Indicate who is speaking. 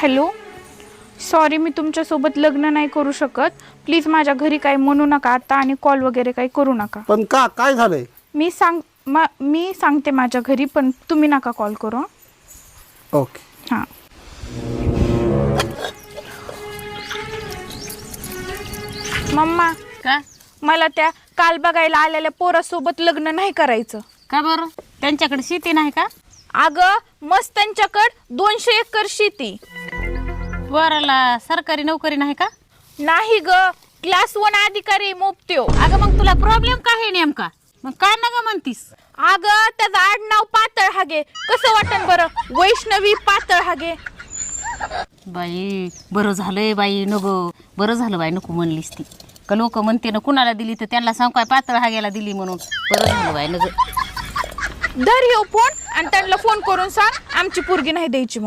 Speaker 1: Hello, sorry मी तुमच्यासोबत लग्न नाही करू शकत. प्लीज माझ्या घरी काही म्हणू नका आता आणि कॉल वगैरे काही करू नका.
Speaker 2: पण का काय झालंय?
Speaker 1: मी सांगते माझ्या घरी, पण तुम्ही नका कॉल करू हं?
Speaker 2: ओके.
Speaker 1: हां. मम्मा,
Speaker 3: का
Speaker 1: मला त्या काल बघायला आलेल्या पोरासोबत लग्न नाही करायचं.
Speaker 3: का बरं? त्यांच्याकडे शेती नाही का?
Speaker 1: अगं मस्त त्यांच्याकडं 200 एकर शेती.
Speaker 3: पोराला सरकारी नोकरी नाही का?
Speaker 1: नाही ग, क्लास 1 अधिकारी मोपत्यो.
Speaker 3: अगं मग तुला प्रॉब्लेम काय आहे नेमका? मग काय नका म्हणतीस?
Speaker 1: अगं त्याचं आडनाव पातळ हागे. कसं वाटन बरं? वैष्णवी पातळ हागे.
Speaker 3: बाई बरं झालंय बाई, नको बरं झालं बाई, नको म्हणलीस ती. का लोक म्हणते ना कुणाला दिली तर त्यांना सांग काय पातळ हाग्याला दिली म्हणून. बरं झालं बाई, नको.
Speaker 1: धर येऊ फोन आणि त्यांना फोन करून सांग आमची पोरगी नाही द्यायची म्हणून.